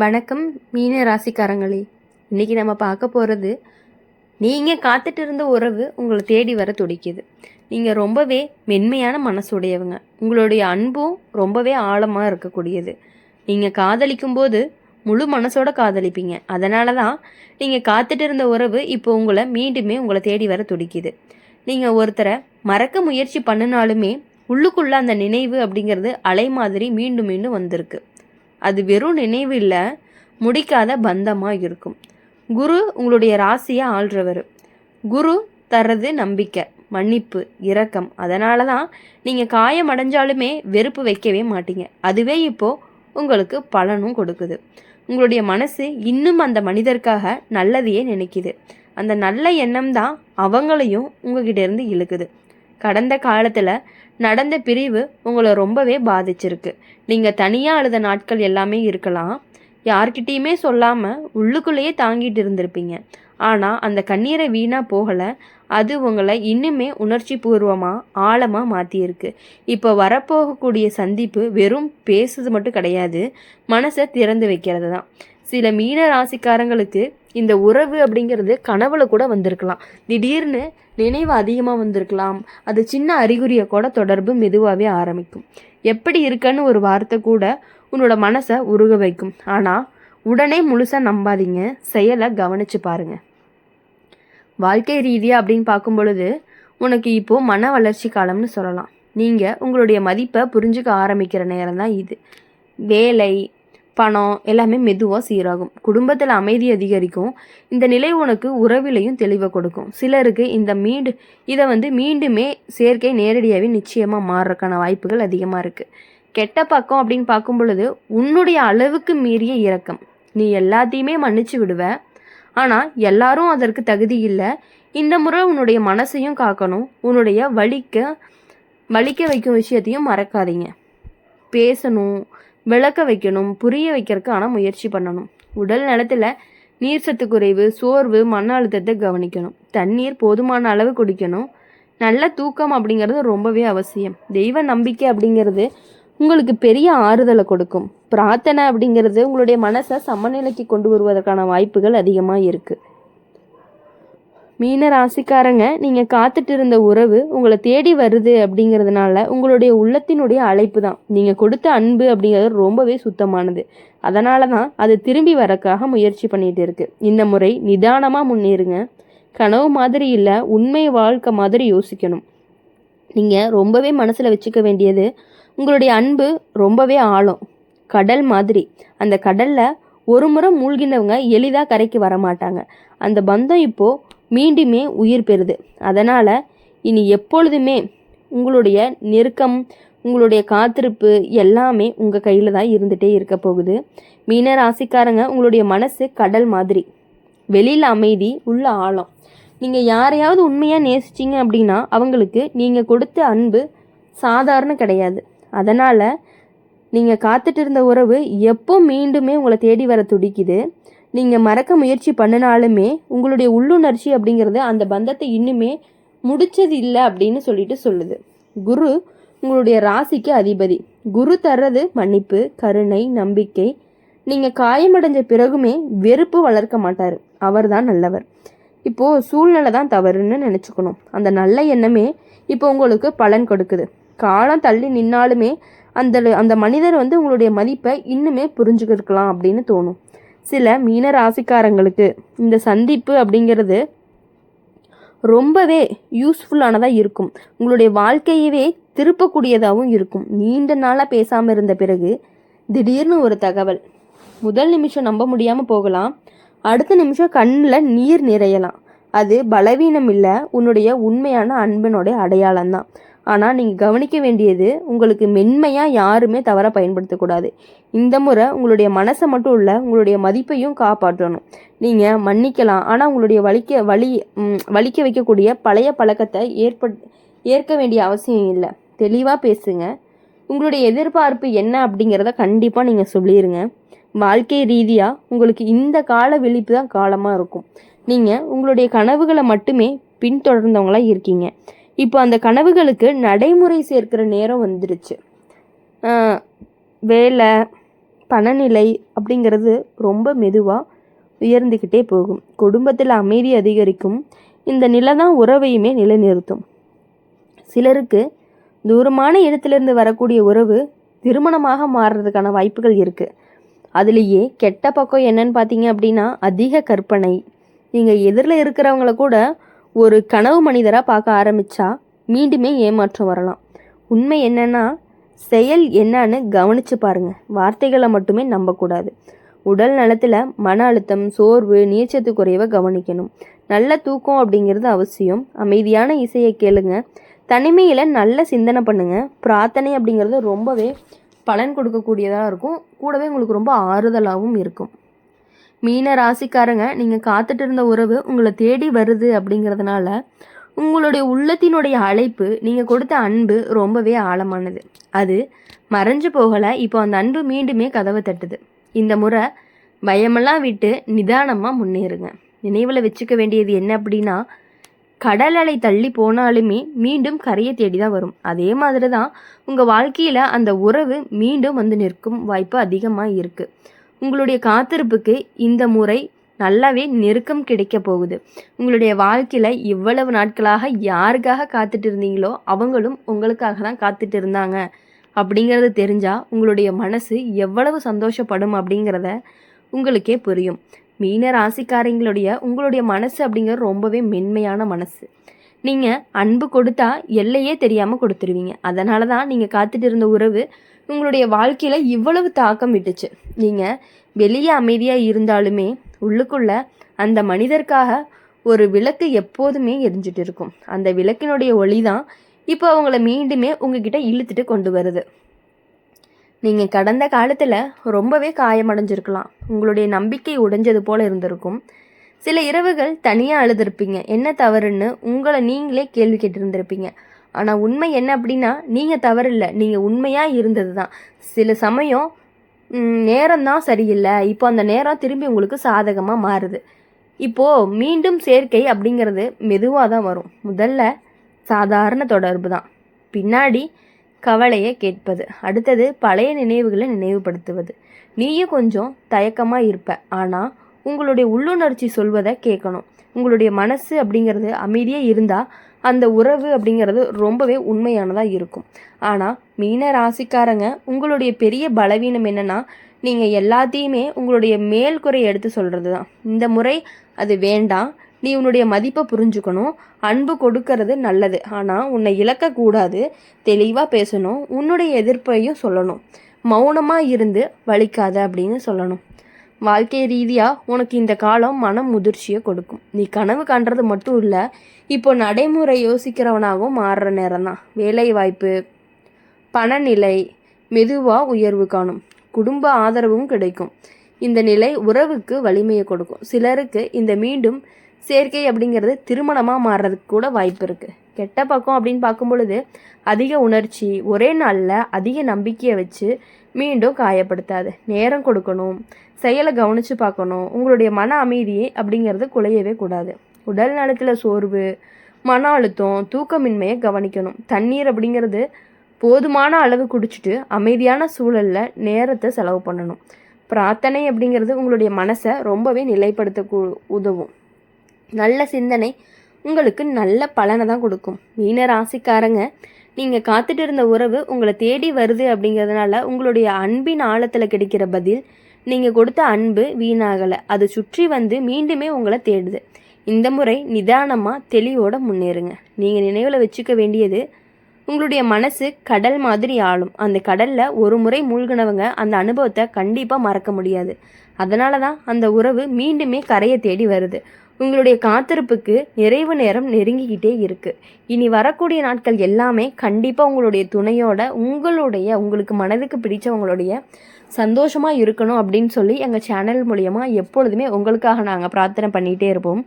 வணக்கம் மீன ராசிக்காரங்களே. இன்றைக்கி நம்ம பார்க்க போகிறது, நீங்கள் காத்துட்டு இருந்த உறவு உங்களை தேடி வர துடிக்குது. நீங்கள் ரொம்பவே மென்மையான மனசுடையவங்க. உங்களுடைய அன்பும் ரொம்பவே ஆழமாக இருக்கக்கூடியது. நீங்கள் காதலிக்கும் போது முழு மனசோட காதலிப்பீங்க. அதனால தான் நீங்கள் காத்துட்டு இருந்த உறவு இப்போ உங்களை தேடி வர துடிக்குது. நீங்கள் ஒருத்தரை மறக்க முயற்சி பண்ணினாலுமே உள்ளுக்குள்ளே அந்த நினைவு அப்படிங்கிறது அலை மாதிரி மீண்டும் மீண்டும் வந்திருக்கு. அது வெறும் நினைவு இல்லை, முடிக்காத பந்தமாக இருக்கும். குரு உங்களுடைய ராசியை ஆள்றவர். குரு தர்றது நம்பிக்கை, மன்னிப்பு, இரக்கம். அதனால தான் நீங்கள் காயம் அடைஞ்சாலுமே வெறுப்பு வைக்கவே மாட்டீங்க. அதுவே இப்போது உங்களுக்கு பலனும் கொடுக்குது. உங்களுடைய மனசு இன்னும் அந்த மனிதருக்காக நல்லதையே நினைக்குது. அந்த நல்ல எண்ணம் தான் அவங்களையும் உங்ககிட்ட இருந்து இழுக்குது. கடந்த காலத்தில் நடந்த பிரிவு உங்களை ரொம்பவே பாதிச்சிருக்கு. நீங்கள் தனியாக அழுத நாட்கள் எல்லாமே இருக்கலாம். யார்கிட்டையுமே சொல்லாமல் உள்ளுக்குள்ளேயே தாங்கிட்டு இருந்திருப்பீங்க. ஆனால் அந்த கண்ணீரை வீணாக போகலை. அது உங்களை இன்னுமே உணர்ச்சி பூர்வமாக ஆழமாக மாற்றியிருக்கு. இப்போ வரப்போகக்கூடிய சந்திப்பு வெறும் பேசுறது மட்டும் கிடையாது, மனசை திறந்து வைக்கிறது தான். சில மீன ராசிக்காரங்களுக்கு இந்த உறவு அப்படிங்கிறது கனவுல கூட வந்திருக்கலாம். திடீர்னு நினைவு அதிகமாக வந்திருக்கலாம். அது சின்ன அறிகுறியை கூட தொடர்பு மெதுவாகவே ஆரம்பிக்கும். எப்படி இருக்கன்னு ஒரு வார்த்தை கூட உன்னோட மனசை உருக வைக்கும். ஆனால் உடனே முழுசாக நம்பாதீங்க, செயலை கவனித்து பாருங்கள். வாழ்க்கை ரீதியாக அப்படின்னு பார்க்கும் பொழுது உனக்கு இப்போது மன வளர்ச்சி காலம்னு சொல்லலாம். நீங்கள் உங்களுடைய மதிப்பை புரிஞ்சுக்க ஆரம்பிக்கிற நேரம் தான் இது. வேலை, பணம் எல்லாமே மெதுவாக சீராகும். குடும்பத்தில் அமைதி அதிகரிக்கும். இந்த நிலை உனக்கு உறவிலையும் தெளிவை கொடுக்கும். சிலருக்கு இதை மீண்டுமே சேர்க்கை நேரடியாகவே நிச்சயமாக மாறுறதுக்கான வாய்ப்புகள் அதிகமாக இருக்குது. கெட்ட பக்கம் அப்படின்னு பார்க்கும் பொழுது உன்னுடைய அளவுக்கு மீறிய இரக்கம். நீ எல்லாத்தையுமே மன்னிச்சு விடுவ, ஆனால் எல்லாரும் அதற்கு தகுதி இல்லை. இந்த முறை உன்னுடைய மனசையும் காக்கணும். உன்னுடைய வலிக்க வைக்கும் விஷயத்தையும் மறக்காதீங்க. பேசணும், விளக்க வைக்கணும், புரிய வைக்கிறதுக்கு ஆனால் முயற்சி பண்ணணும். உடல் நலத்தில் நீர் சத்து குறைவு, சோர்வு, மன அழுத்தத்தை கவனிக்கணும். தண்ணீர் போதுமான அளவு குடிக்கணும். நல்ல தூக்கம் அப்படிங்கிறது ரொம்பவே அவசியம். தெய்வ நம்பிக்கை அப்படிங்கிறது உங்களுக்கு பெரிய ஆறுதலை கொடுக்கும். பிரார்த்தனை அப்படிங்கிறது உங்களுடைய மனசை சமநிலைக்கு கொண்டு வருவதற்கான வாய்ப்புகள் அதிகமாக இருக்குது. மீன ராசிக்காரங்க, நீங்கள் காத்துட்டு இருந்த உறவு உங்களை தேடி வருது அப்படிங்கிறதுனால உங்களுடைய உள்ளத்தினுடைய அழைப்பு தான். நீங்கள் கொடுத்த அன்பு அப்படிங்கிறது ரொம்பவே சுத்தமானது. அதனால தான் அது திரும்பி வரக்காக முயற்சி பண்ணிகிட்டு இருக்கு. இந்த முறை நிதானமாக முன்னேறுங்க. கனவு மாதிரி இல்லை, உண்மை வாழ்க்கை மாதிரி யோசிக்கணும். நீங்கள் ரொம்பவே மனசில் வச்சுக்க வேண்டியது, உங்களுடைய அன்பு ரொம்பவே ஆழம், கடல் மாதிரி. அந்த கடலில் ஒரு முறை மூழ்கினவங்க எளிதாக கரைக்கு வரமாட்டாங்க. அந்த பந்தம் இப்போது மீண்டுமே உயிர் பெறுது. அதனால் இனி எப்பொழுதுமே உங்களுடைய நெருக்கம், உங்களுடைய காத்திருப்பு எல்லாமே உங்கள் கையில் தான் இருந்துகிட்டே இருக்க போகுது. மீன ராசிக்காரங்க, உங்களுடைய மனசு கடல் மாதிரி. வெளியில் அமைதி, உள்ள ஆழம். நீங்கள் யாரையாவது உண்மையாக நேசிச்சிங்க அப்படின்னா அவங்களுக்கு நீங்கள் கொடுத்த அன்பு சாதாரண கிடையாது. அதனால் நீங்கள் காத்துட்டு இருந்த உறவு எப்போ மீண்டுமே உங்களை தேடி வர துடிக்குது. நீங்கள் மறக்க முயற்சி பண்ணினாலுமே உங்களுடைய உள்ளுணர்ச்சி அப்படிங்கிறது அந்த பந்தத்தை இன்னுமே முடிச்சது இல்லை அப்படின்னு சொல்லுது. குரு உங்களுடைய ராசிக்கு அதிபதி. குரு தர்றது மன்னிப்பு, கருணை, நம்பிக்கை. நீங்கள் காயமடைஞ்ச பிறகுமே வெறுப்பு வளர்க்க மாட்டார். அவர் தான் நல்லவர். இப்போது சூழ்நிலை தான் தவறுன்னு நினச்சிக்கணும். அந்த நல்ல எண்ணமே இப்போ உங்களுக்கு பலன் கொடுக்குது. காலம் தள்ளி நின்னாலுமே அந்த மனிதர் உங்களுடைய மதிப்பை இன்னுமே புரிஞ்சுக்கிருக்கலாம் அப்படின்னு தோணும். சில மீன ராசிக்காரங்களுக்கு இந்த சந்திப்பு அப்படிங்கிறது ரொம்பவே யூஸ்ஃபுல்லானதாக இருக்கும். உங்களுடைய வாழ்க்கையவே திருப்பக்கூடியதாகவும் இருக்கும். நீண்ட நாளாக பேசாமல் இருந்த பிறகு திடீர்னு ஒரு தகவல். முதல் நிமிஷம் நம்ப முடியாமல் போகலாம், அடுத்த நிமிஷம் கண்ணில் நீர் நிறையலாம். அது பலவீனம் இல்லை, உன்னுடைய உண்மையான அன்பினுடைய அடையாளம் தான். ஆனால் நீங்கள் கவனிக்க வேண்டியது, உங்களுக்கு மென்மையாக யாருமே தவறாக பயன்படுத்தக்கூடாது. இந்த முறை உங்களுடைய மனசை மட்டும் இல்லை, உங்களுடைய மதிப்பையும் காப்பாற்றணும். நீங்கள் மன்னிக்கலாம், ஆனால் உங்களுடைய வலிக்க வைக்கக்கூடிய பழைய பழக்கத்தை ஏற்க வேண்டிய அவசியம் இல்லை. தெளிவாக பேசுங்க. உங்களுடைய எதிர்பார்ப்பு என்ன அப்படிங்கிறத கண்டிப்பாக நீங்கள் சொல்லிடுங்க. வாழ்க்கை ரீதியாக உங்களுக்கு இந்த கால விழிப்பு தான் காலமாக இருக்கும். நீங்கள் உங்களுடைய கனவுகளை மட்டுமே பின்தொடர்ந்தவங்களாக இருக்கீங்க. இப்போ அந்த கனவுகளுக்கு நடைமுறை சேர்க்கிற நேரம் வந்துடுச்சு. வேலை, பணநிலை அப்படிங்கிறது ரொம்ப மெதுவாக உயர்ந்துக்கிட்டே போகும். குடும்பத்தில் அமைதி அதிகரிக்கும். இந்த நிலை தான் உறவையுமே நிலைநிறுத்தும். சிலருக்கு தூரமான இடத்துலேருந்து வரக்கூடிய உறவு திருமணமாக மாறுறதுக்கான வாய்ப்புகள் இருக்குது. அதுலேயே கெட்ட பக்கம் என்னன்னு பார்த்தீங்க அப்படின்னா அதிக கற்பனை. நீங்கள் எதிரில் இருக்கிறவங்கள கூட ஒரு கனவு மனிதராக பார்க்க ஆரம்பித்தா மீண்டுமே ஏமாற்றம் வரலாம். உண்மை என்னன்னா செயல் என்னன்னு கவனித்து பாருங்கள். வார்த்தைகளை மட்டுமே நம்பக்கூடாது. உடல் நலத்தில் மன அழுத்தம், சோர்வு, நீர்ச்சத்து குறைவை கவனிக்கணும். நல்ல தூக்கம் அப்படிங்கிறது அவசியம். அமைதியான இசையை கேளுங்க. தனிமையில் நல்ல சிந்தனை பண்ணுங்கள். பிரார்த்தனை அப்படிங்கிறது ரொம்பவே பலன் கொடுக்கக்கூடியதாக இருக்கும். கூடவே உங்களுக்கு ரொம்ப ஆறுதலாகவும் இருக்கும். மீன ராசிக்காரங்க, நீங்கள் காத்துட்டு இருந்த உறவு உங்களை தேடி வருது அப்படிங்கிறதுனால உங்களுடைய உள்ளத்தினுடைய அழைப்பு, நீங்கள் கொடுத்த அன்பு ரொம்பவே ஆழமானது. அது மறைஞ்சு போகலை. இப்போ அந்த அன்பு மீண்டுமே கதவை தட்டுது. இந்த முறை பயமெல்லாம் விட்டு நிதானமாக முன்னேறுங்க. நினைவில் வச்சுக்க வேண்டியது என்ன அப்படின்னா, கடல் அலை தள்ளி போனாலுமே மீண்டும் கரையை தேடி தான் வரும். அதே மாதிரி தான் உங்கள் வாழ்க்கையில் அந்த உறவு மீண்டும் வந்து நிற்கும் வாய்ப்பு அதிகமாக இருக்குது. உங்களுடைய காத்திருப்புக்கு இந்த முறை நல்லாவே நெருக்கம் கிடைக்க போகுது. உங்களுடைய வாழ்க்கையில் இவ்வளவு நாட்களாக யாருக்காக காத்துட்டு இருந்தீங்களோ அவங்களும் உங்களுக்காக தான் காத்துட்டு இருந்தாங்க அப்படிங்கிறது தெரிஞ்சால் உங்களுடைய மனசு எவ்வளவு சந்தோஷப்படும் அப்படிங்கிறத உங்களுக்கே புரியும். மீன ராசிக்காரங்களுடைய உங்களுடைய மனசு அப்படிங்கிறது ரொம்பவே மென்மையான மனசு. நீங்கள் அன்பு கொடுத்தா எல்லையே தெரியாமல் கொடுத்துருவீங்க. அதனால தான் நீங்கள் காத்துட்டு இருந்த உறவு உங்களுடைய வாழ்க்கையில் இவ்வளவு தாக்கம் விட்டுச்சு. நீங்கள் வெளியே அமைதியாக இருந்தாலுமே உள்ளுக்குள்ள அந்த மனிதருக்காக ஒரு விளக்கு எப்போதுமே எரிஞ்சிட்டு இருக்கும். அந்த விளக்கினுடைய ஒளி தான் இப்போ அவங்கள மீண்டுமே உங்ககிட்ட இழுத்துட்டு கொண்டு வருது. நீங்கள் கடந்த காலத்தில் ரொம்பவே காயமடைஞ்சிருக்கலாம். உங்களுடைய நம்பிக்கை உடைஞ்சது போல் இருந்திருக்கும். சில இரவுகள் தனியாக அழுதுருப்பீங்க. என்ன தவறுன்னு உங்களை நீங்களே கேள்வி கேட்டிருந்திருப்பீங்க. ஆனால் உண்மை என்ன அப்படின்னா, நீங்கள் தவறில்லை, நீங்கள் உண்மையாக இருந்தது தான். சில சமயம் நேரம்தான் சரியில்லை. இப்போ அந்த நேரம் திரும்பி உங்களுக்கு சாதகமாக மாறுது. இப்போது மீண்டும் சேர்க்கை அப்படிங்கிறது மெதுவாக தான் வரும். முதல்ல சாதாரண தொடர்பு தான், பின்னாடி கவலையை கேட்பது, அடுத்தது பழைய நினைவுகளை நினைவுபடுத்துவது. நீயும் கொஞ்சம் தயக்கமாக இருப்ப, ஆனால் உங்களுடைய உள்ளுணர்ச்சி சொல்வதை கேட்கணும். உங்களுடைய மனசு அப்படிங்கிறது அமைதியாக இருந்தால் அந்த உறவு அப்படிங்கிறது ரொம்பவே உண்மையானதாக இருக்கும். ஆனால் மீன ராசிக்காரங்க, உங்களுடைய பெரிய பலவீனம் என்னென்னா, நீங்கள் எல்லாத்தையுமே உங்களுடைய மேல்குறையை எடுத்து சொல்கிறது தான். இந்த முறை அது வேண்டாம். நீ உன்னுடைய மதிப்பை புரிஞ்சுக்கணும். அன்பு கொடுக்கறது நல்லது, ஆனால் உன்னை இழக்கக்கூடாது. தெளிவாக பேசணும். உன்னுடைய எதிர்ப்பையும் சொல்லணும். மௌனமாக இருந்து வலிக்காத அப்படின்னு சொல்லணும். வாழ்க்கை ரீதியாக உனக்கு இந்த காலம் மனம் முதிர்ச்சியை கொடுக்கும். நீ கனவு காண்றது மட்டும் இல்லை, இப்போ நடைமுறை யோசிக்கிறவனாகவும் மாறுற நேரம் தான். வேலை வாய்ப்பு, பணநிலை மெதுவாக உயர்வு காணும். குடும்ப ஆதரவும் கிடைக்கும். இந்த நிலை உறவுக்கு வலிமையை கொடுக்கும். சிலருக்கு இந்த மீண்டும் சேர்க்கை அப்படிங்கிறது திருமணமாக மாறுறதுக்கு கூட வாய்ப்பு இருக்குது. கெட்ட பக்கம் அப்படின்னு பார்க்கும் பொழுது அதிக உணர்ச்சி, ஒரே நாளில் அதிக நம்பிக்கையை வச்சு மீண்டும் காயப்படுத்தாது. நேரம் கொடுக்கணும், செயலை கவனித்து பார்க்கணும். உங்களுடைய மன அமைதி அப்படிங்கிறது குலையவே கூடாது. உடல் நலத்தில் சோர்வு, மன அழுத்தம், தூக்கமின்மையை கவனிக்கணும். தண்ணீர் அப்படிங்கிறது போதுமான அளவு குடிச்சிட்டு அமைதியான சூழலில் நேரத்தை செலவு பண்ணணும். பிரார்த்தனை அப்படிங்கிறது உங்களுடைய மனசை ரொம்பவே நிலைப்படுத்த உதவும். நல்ல சிந்தனை உங்களுக்கு நல்ல பலனை தான் கொடுக்கும். மீன ராசிக்காரங்க, நீங்கள் காத்துட்டு இருந்த உறவு உங்களை தேடி வருது அப்படிங்கிறதுனால உங்களுடைய அன்பின் ஆழத்தில் கிடைக்கிற பதில், நீங்கள் கொடுத்த அன்பு வீணாகலை. அது சுற்றி வந்து மீண்டுமே உங்களை தேடுது. இந்த முறை நிதானமாக தெளிவோடு முன்னேறுங்க. நீங்கள் நினைவில் வச்சுக்க வேண்டியது, உங்களுடைய மனசு கடல் மாதிரி ஆளும். அந்த கடலில் ஒரு முறை மூழ்கினவங்க அந்த அனுபவத்தை கண்டிப்பாக மறக்க முடியாது. அதனால தான் அந்த உறவு மீண்டுமே கரையை தேடி வருது. உங்களுடைய காத்திருப்புக்கு நிறைவு நேரம் நெருங்கிக்கிட்டே இருக்குது. இனி வரக்கூடிய நாட்கள் எல்லாமே கண்டிப்பாக உங்களுடைய துணையோட உங்களுக்கு மனதுக்கு பிடிச்சவங்களுடைய சந்தோஷமாக இருக்கணும் அப்படின்னு சொல்லி எங்கள் சேனல் மூலமா எப்பொழுதுமே உங்களுக்காக நாங்கள் பிரார்த்தனை பண்ணிகிட்டே இருப்போம்.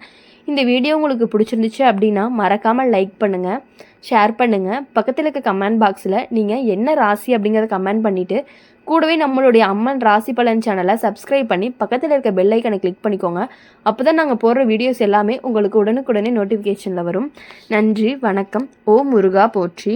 இந்த வீடியோ உங்களுக்கு பிடிச்சிருந்துச்சு அப்படின்னா மறக்காமல் லைக் பண்ணுங்கள், ஷேர் பண்ணுங்கள். பக்கத்தில் இருக்க கமெண்ட் பாக்ஸில் நீங்கள் என்ன ராசி அப்படிங்கிறத கமெண்ட் பண்ணிவிட்டு கூடவே நம்மளுடைய அம்மன் ராசி பலன் சேனலை சப்ஸ்கிரைப் பண்ணி பக்கத்தில் இருக்க பெல் ஐக்கனை கிளிக் பண்ணிக்கோங்க. அப்போ தான் நாங்கள் போடுற வீடியோஸ் எல்லாமே உங்களுக்கு உடனுக்குடனே நோட்டிஃபிகேஷனில் வரும். நன்றி, வணக்கம். ஓம் முருகா போற்றி.